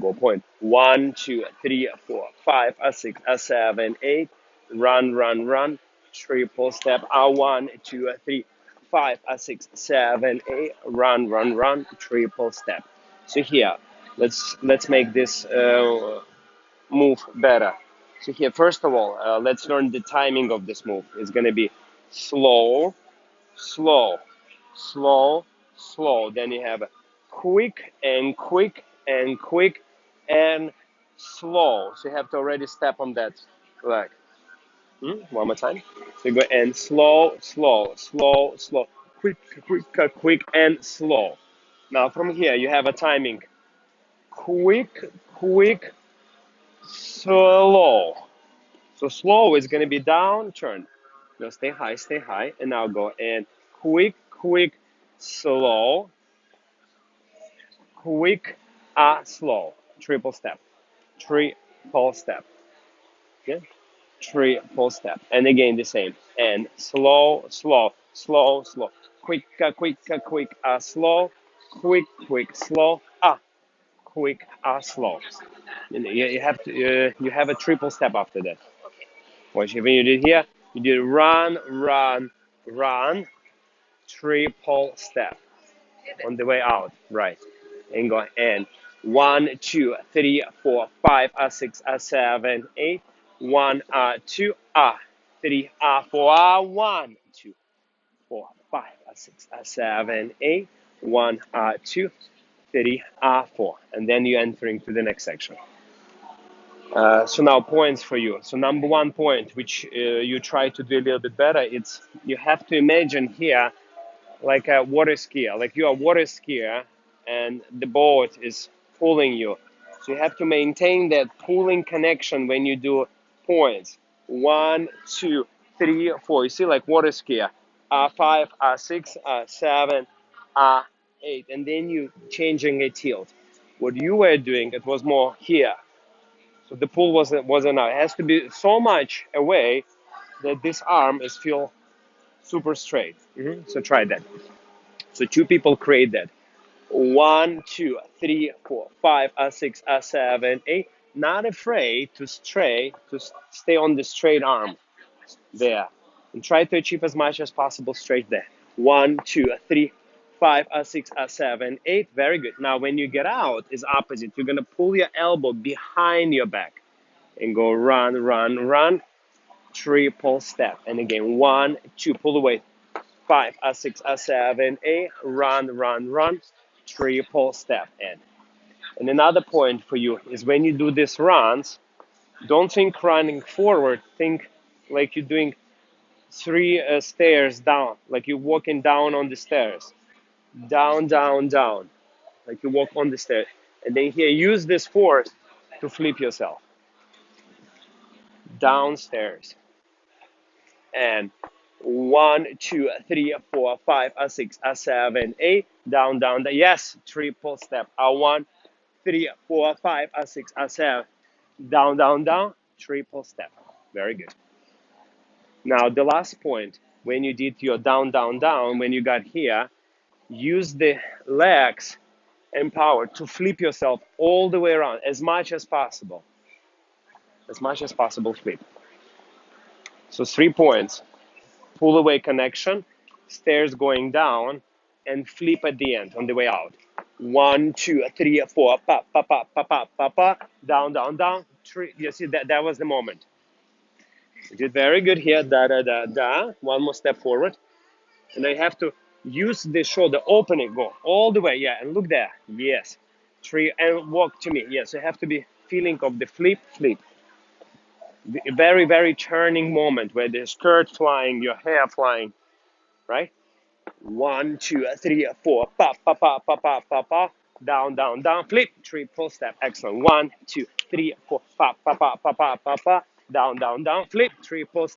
Go point. 1, 2, 3, 4, 5, 6, 7, 8. Run, run, run. Triple step. 1, 2, 3, 5, 6, 7, 8. Run, run, run. Triple step. So here, let's make this move better. So here, first of all, let's learn the timing of this move. It's gonna be slow, slow, slow, slow. Then you have quick and quick and quick and slow. So you have to already step on that leg. One more time. So you go and slow, slow, slow, slow, quick, quick, quick, and slow. Now from here you have a timing. Quick, quick, slow. So slow is gonna be down, turn. Now stay high, and now go and quick, quick, slow, quick, slow. Triple step, triple step. Okay, triple step, and again the same. And slow, slow, slow, slow. Quick, quick, quick, slow, quick, quick, slow, quick, slow. You have to you have a triple step after that. What you did here? You did run, run, run, triple step on the way out, right? And go and 1, 2, 3, 4, 5, 6, 7, 8. 1, 2, 3, 4, 1, 2, 4, 5, 6, 7, 8. 1, 2, 3, 4, and then you're entering to the next section. So now points for you. So number one point, which you try to do a little bit better, it's you have to imagine here like a water skier, like you're a water skier and the boat is pulling you. So you have to maintain that pulling connection when you do points. 1, 2, 3, 4. You see, like water skier. 5, 6, 7, 8, and then you changing a tilt. What you were doing, it was more here. So the pull wasn't enough. It has to be so much away that this arm is feel super straight. So try that. So two people create that. 1, 2, 3, 4, 5, 6, 7, 8. Not afraid to stay on the straight arm there, and try to achieve as much as possible straight there. 1, 2, 3, 5, 6, 7, 8. Very good. Now when you get out, is opposite. You're gonna pull your elbow behind your back and go run, run, run. Triple step. And again, 1, 2, pull away. 5, 6, 7, 8. Run, run, run. Triple step in. And another point for you is when you do these runs, don't think running forward. Think like you're doing 3 stairs down, like you're walking down on the stairs. Down, down, down. Like you walk on the stairs. And then here, use this force to flip yourself. Downstairs. And 1, 2, 3, 4, 5, 6, 7, 8. Down, down, down. Yes, triple step. 1, 3, 4, 5, 6, 7. Down, down, down. Triple step. Very good. Now the last point, when you did your down, down, down, when you got here, use the legs and power to flip yourself all the way around as much as possible. As much as possible flip. So 3 points. Pull away connection, stairs going down, and flip at the end on the way out. 1, 2, 3, 4, pa, pa, pa, pa, pa, pa, pa, down, down, down. 3. You see that was the moment. You did very good here. Da, da, da, da. One more step forward. And I have to use the shoulder, open it, go all the way. Yeah, and look there. Yes. 3, and walk to me. Yes, you have to be feeling of the flip, flip. A very, very turning moment where the skirt flying, your hair flying, right? 1, 2, 3, 4, pa, pa, pa, pa, pa, pa, pa. Down, down, down, flip, triple step. Excellent. 1, 2, 3, 4, pa, pa, pa, pa, pa, pa, pa. Down, down, down, flip, triple step.